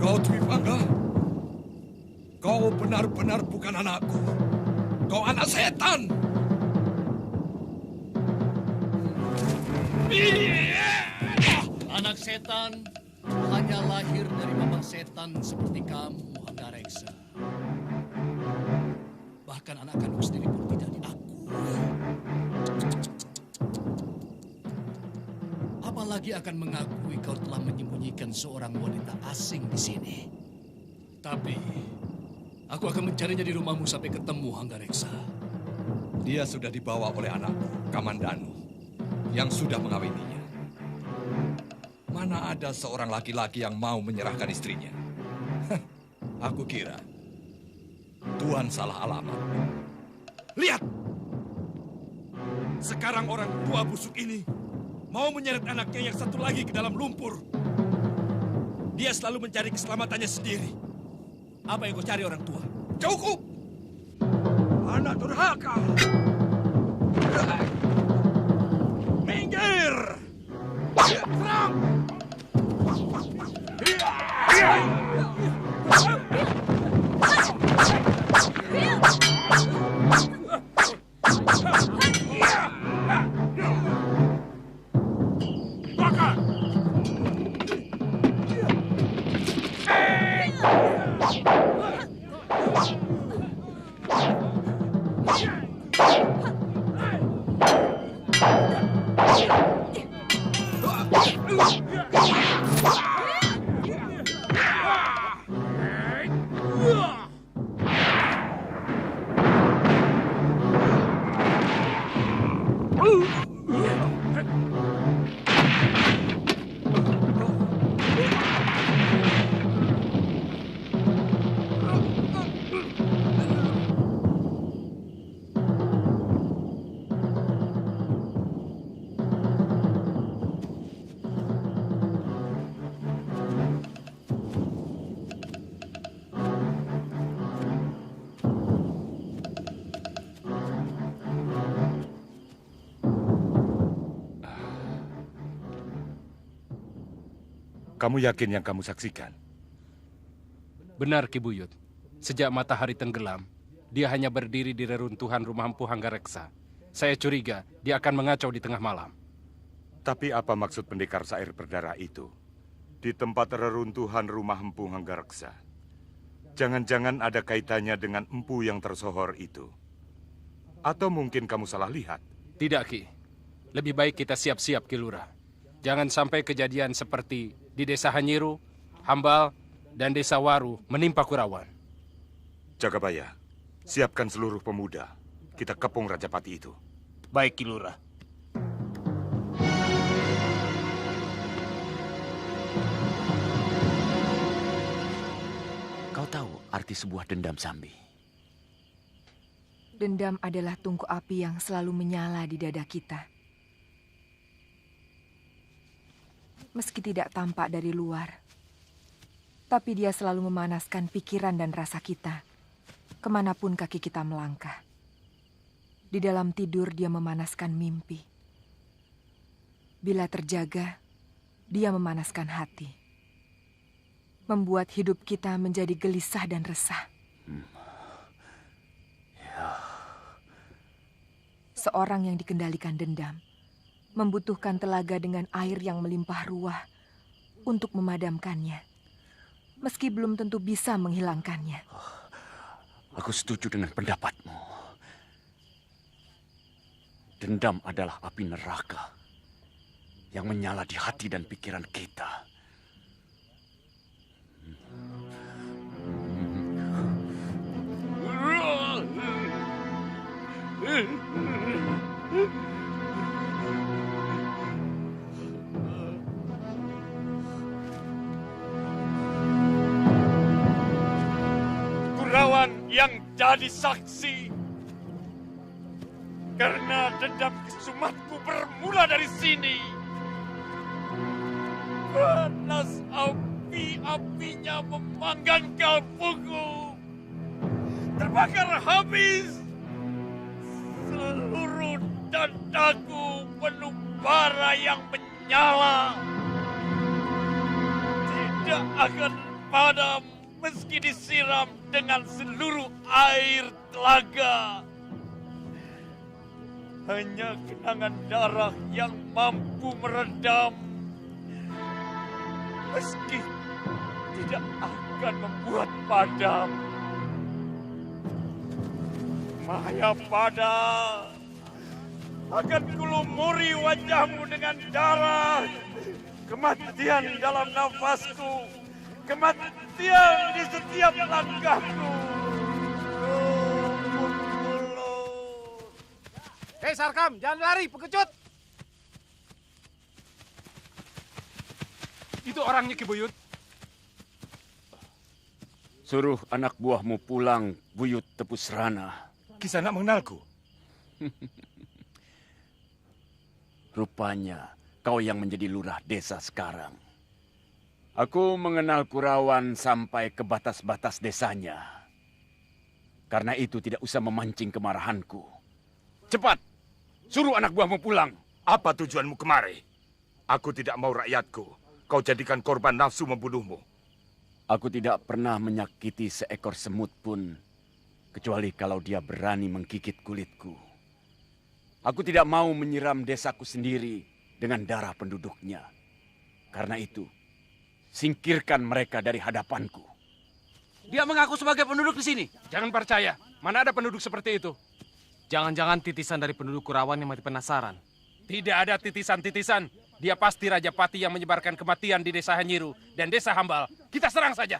Kau Dwipangga, kau benar-benar bukan anakku. Kau anak setan. Anak setan hanya lahir dari mama setan seperti kamu, Hanggareksa. Bahkan anak kandung sendiri pun tidak diakui. Apalagi akan mengakui kau telah menyembunyikan seorang wanita asing di sini. Tapi, aku akan mencarinya di rumahmu sampai ketemu, Hanggareksa. Dia sudah dibawa oleh anakku, Kamandanu, yang sudah mengawininya. Mana ada seorang laki-laki yang mau menyerahkan istrinya? Aku kira Tuan salah alamat. Lihat! Sekarang orang tua busuk ini mau menyeret anaknya yang satu lagi ke dalam lumpur. Dia selalu mencari keselamatannya sendiri. Apa yang kau cari, orang tua? Cukup! Anak durhaka! Minggir! Serang! Kamu yakin yang kamu saksikan? Benar, Ki Buyut. Sejak matahari tenggelam, dia hanya berdiri di reruntuhan rumah Empu Hanggareksa. Saya curiga dia akan mengacau di tengah malam. Tapi apa maksud pendekar sair berdarah itu? Di tempat reruntuhan rumah Empu Hanggareksa. Jangan-jangan ada kaitannya dengan empu yang tersohor itu. Atau mungkin kamu salah lihat? Tidak, Ki. Lebih baik kita siap-siap, Ki Lurah. Jangan sampai kejadian seperti di Desa Hanyiru, Hambal, dan Desa Waru menimpa Kurawan. Jagabaya, siapkan seluruh pemuda. Kita kepung Rajapati itu. Baik, Ki Lurah. Kau tahu arti sebuah dendam, Sambi? Dendam adalah tungku api yang selalu menyala di dada kita. Meski tidak tampak dari luar, tapi dia selalu memanaskan pikiran dan rasa kita, kemanapun kaki kita melangkah. Di dalam tidur dia memanaskan mimpi. Bila terjaga, dia memanaskan hati. Membuat hidup kita menjadi gelisah dan resah. Seorang yang dikendalikan dendam membutuhkan telaga dengan air yang melimpah ruah untuk memadamkannya, meski belum tentu bisa menghilangkannya. Aku setuju dengan pendapatmu. Dendam adalah api neraka yang menyala di hati dan pikiran kita. Kurawan yang jadi saksi. Karena dendam kesumatku bermula dari sini. Panas api-apinya memanggang kalpuku. Terbakar habis. Seluruh dadaku penuh bara yang menyala. Tidak akan padam meski disiram dengan seluruh air telaga. Hanya genangan darah yang mampu meredam. Meski tidak akan membuat padam. Mahayapada, akan kulumuri wajahmu dengan darah. Kematian dalam nafasku. Kematian di setiap langkahku. Hei Sarkam, jangan lari, pengecut! Itu orangnya, Ki Buyut. Suruh anak buahmu pulang, Buyut Tepusrana. Kisanak mengenalku. Rupanya kau yang menjadi lurah desa sekarang. Aku mengenal Kurawan sampai ke batas-batas desanya. Karena itu tidak usah memancing kemarahanku. Cepat, suruh anak buahmu pulang. Apa tujuanmu kemari? Aku tidak mau rakyatku. Kau jadikan korban nafsu membunuhmu. Aku tidak pernah menyakiti seekor semut pun. Kecuali kalau dia berani menggigit kulitku. Aku tidak mau menyiram desaku sendiri dengan darah penduduknya. Karena itu, singkirkan mereka dari hadapanku. Dia mengaku sebagai penduduk di sini. Jangan percaya. Mana ada penduduk seperti itu? Jangan-jangan titisan dari penduduk Kurawan yang mati penasaran. Tidak ada titisan-titisan. Dia pasti Rajapati yang menyebarkan kematian di Desa Hanyiru dan Desa Hambal. Kita serang saja.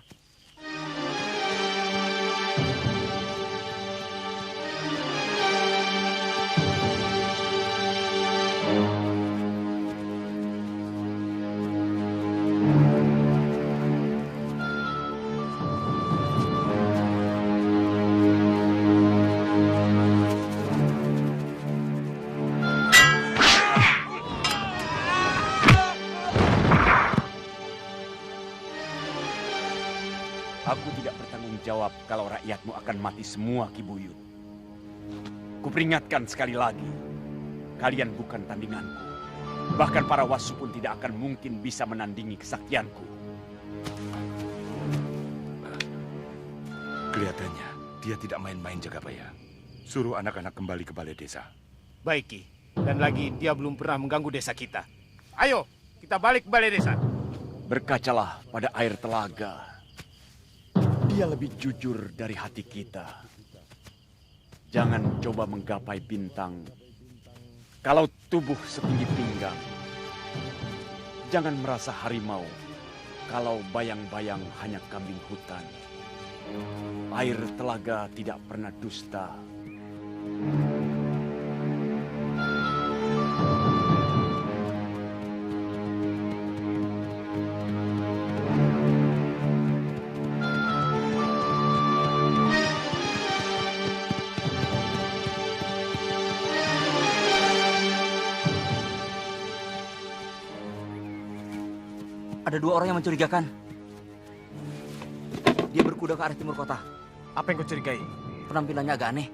Aku tidak bertanggung jawab kalau rakyatmu akan mati semua, Ki Buyut. Kuperingatkan sekali lagi, kalian bukan tandinganku. Bahkan para wasu pun tidak akan mungkin bisa menandingi kesaktianku. Kelihatannya dia tidak main-main, Jagabaya. Suruh anak-anak kembali ke balai desa. Baik, Ki. Dan lagi dia belum pernah mengganggu desa kita. Ayo, kita balik ke balai desa. Berkacalah pada air telaga. Dia lebih jujur dari hati kita. Jangan coba menggapai bintang kalau tubuh setinggi pinggang. Jangan merasa harimau kalau bayang-bayang hanya kambing hutan. Air telaga tidak pernah dusta. Ada 2 orang yang mencurigakan. Dia berkuda ke arah timur kota. Apa yang kau curigai? Penampilannya agak aneh.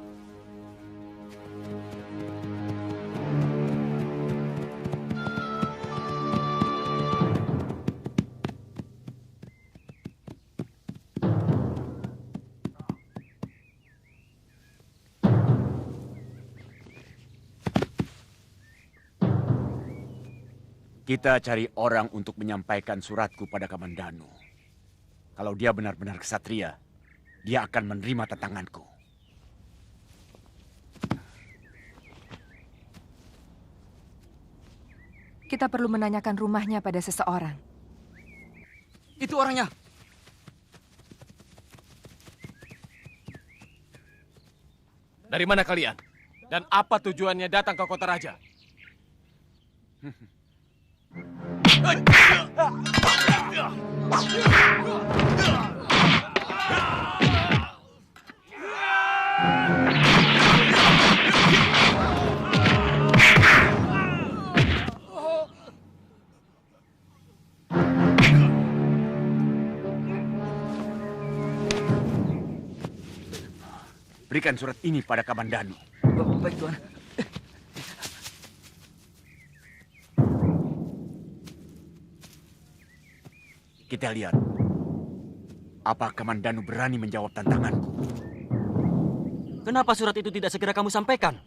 Kita cari orang untuk menyampaikan suratku pada Kamandanu. Kalau dia benar-benar ksatria, dia akan menerima tantanganku. Kita perlu menanyakan rumahnya pada seseorang. Itu orangnya. Dari mana kalian? Dan apa tujuannya datang ke kota raja? Berikan surat ini pada Kamandanu. Baik, Tuan. Kita lihat. Apa Kamandanu berani menjawab tantanganku? Kenapa surat itu tidak segera kamu sampaikan?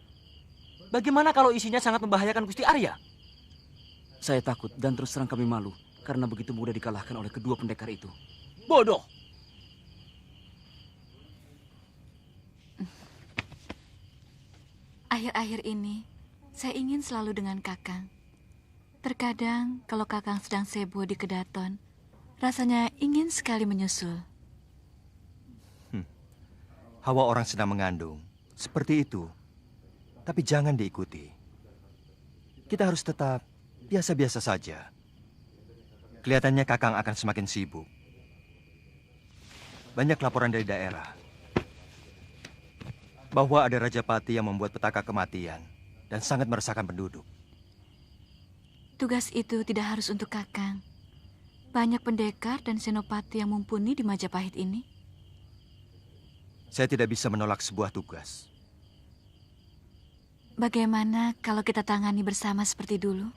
Bagaimana kalau isinya sangat membahayakan Gusti Arya? Saya takut dan terus terang kami malu karena begitu mudah dikalahkan oleh kedua pendekar itu. Bodoh! Akhir-akhir ini, saya ingin selalu dengan Kakang. Terkadang, kalau Kakang sedang sibuk di Kedaton, rasanya ingin sekali menyusul. Hawa orang sedang mengandung. Seperti itu. Tapi jangan diikuti. Kita harus tetap biasa-biasa saja. Kelihatannya Kakang akan semakin sibuk. Banyak laporan dari daerah bahwa ada Rajapati yang membuat petaka kematian dan sangat meresahkan penduduk. Tugas itu tidak harus untuk Kakang. Banyak pendekar dan senopati yang mumpuni di Majapahit ini. Saya tidak bisa menolak sebuah tugas. Bagaimana kalau kita tangani bersama seperti dulu?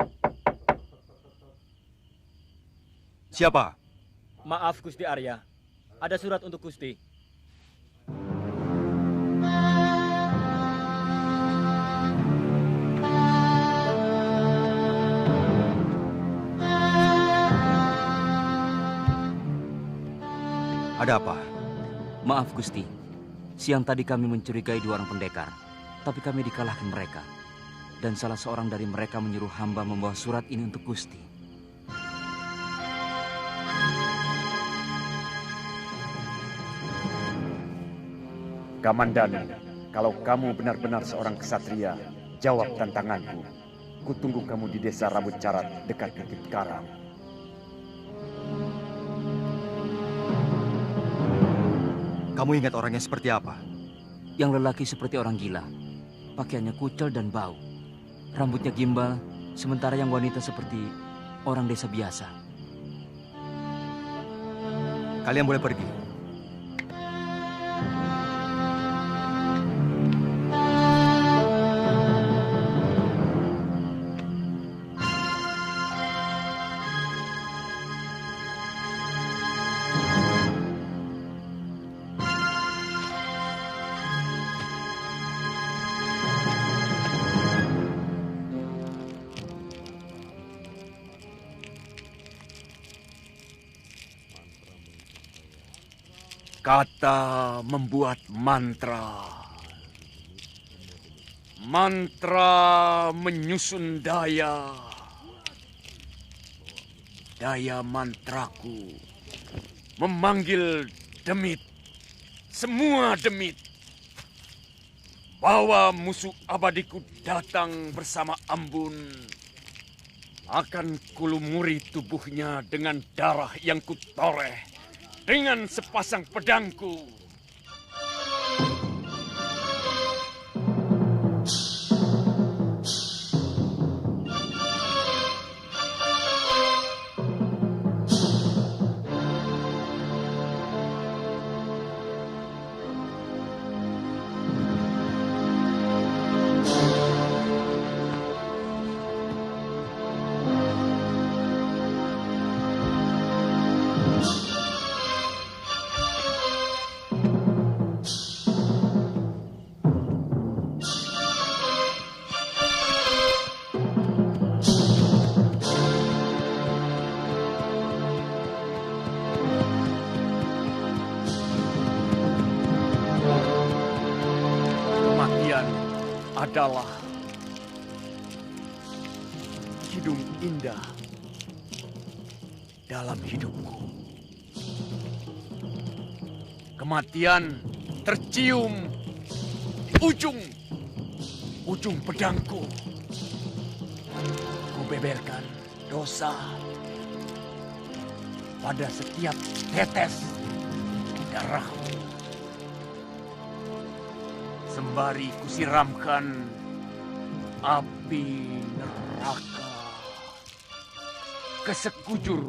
Siapa? Maaf, Gusti Arya. Ada surat untuk Gusti. Ada apa? Maaf, Gusti. Siang tadi kami mencurigai 2 orang pendekar, tapi kami dikalahkan mereka. Dan salah seorang dari mereka menyuruh hamba membawa surat ini untuk Gusti. Kamandanu, kalau kamu benar-benar seorang ksatria, jawab tantanganku. Kutunggu kamu di desa Rambut Carat dekat Bukit Karang. Kamu ingat orangnya seperti apa? Yang lelaki seperti orang gila. Pakaiannya kucel dan bau. Rambutnya gimbal, sementara yang wanita seperti orang desa biasa. Kalian boleh pergi. Kata membuat mantra. Mantra menyusun daya. Daya mantraku memanggil demit. Semua demit. Bawa musuh abadiku datang bersama Ambun. Akan kulumuri tubuhnya dengan darah yang kutoreh. Dengan sepasang pedangku. Adalah hidung indah dalam hidupku. Kematian tercium di ujung pedangku. Kubeberkan dosa pada setiap tetes darahmu. Sembari kusiramkan api neraka ke sekujur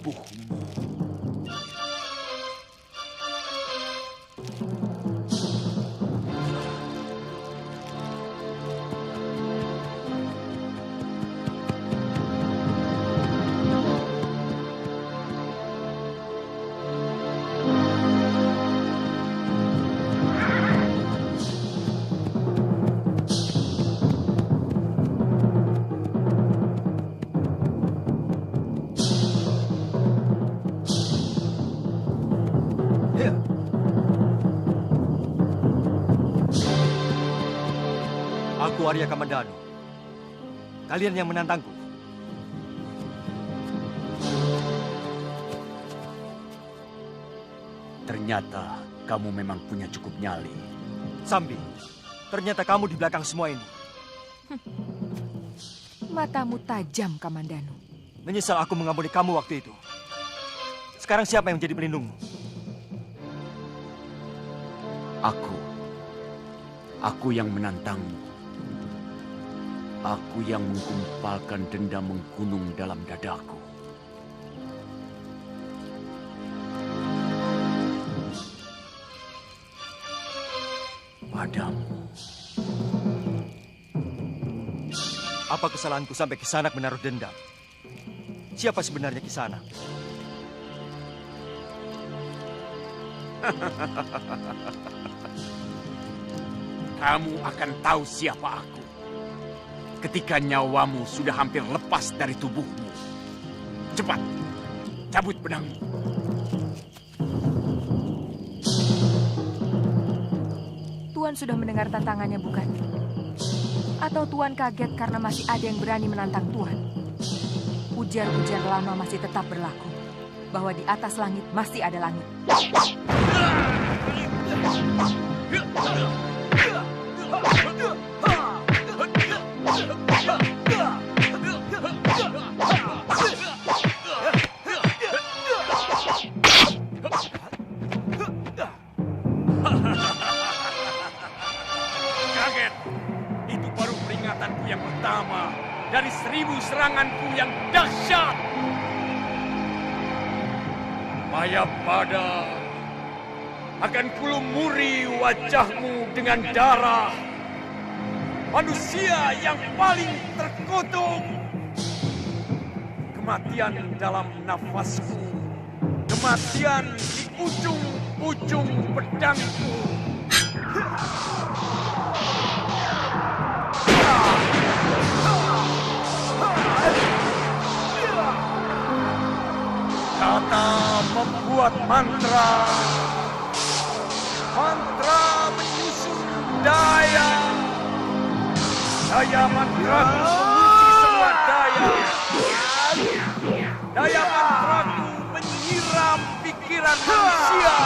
tubuhmu. Aku Arya Kamandanu. Kalian yang menantangku. Ternyata kamu memang punya cukup nyali. Sambi, ternyata kamu di belakang semua ini. Matamu tajam, Kamandanu. Menyesal aku mengampuni kamu waktu itu. Sekarang siapa yang menjadi pelindungmu? Aku yang menantangmu. Aku yang menggumpalkan dendam menggunung dalam dadaku. Padamu. Apa kesalahanku sampai Kisanak menaruh dendam? Siapa sebenarnya Kisanak? Kamu akan tahu siapa aku ketika nyawamu sudah hampir lepas dari tubuhmu. Cepat, cabut pedangmu. Tuan sudah mendengar tantangannya, bukan? Atau Tuan kaget karena masih ada yang berani menantang Tuan? Ujar-ujar lama masih tetap berlaku, bahwa di atas langit masih ada langit. Kaget? Itu baru peringatanku yang pertama dari 1000 seranganku yang dahsyat. Mayapada, akan kulumuri wajahmu dengan darah. Manusia yang paling terkutuk. Kematian dalam nafasku. Kematian di ujung-ujung pedangku. Kata membuat membuat mantra. Mantra menyusun daya. Daya mantraku menguji semua daya. Daya mantraku menyiram pikiran manusia.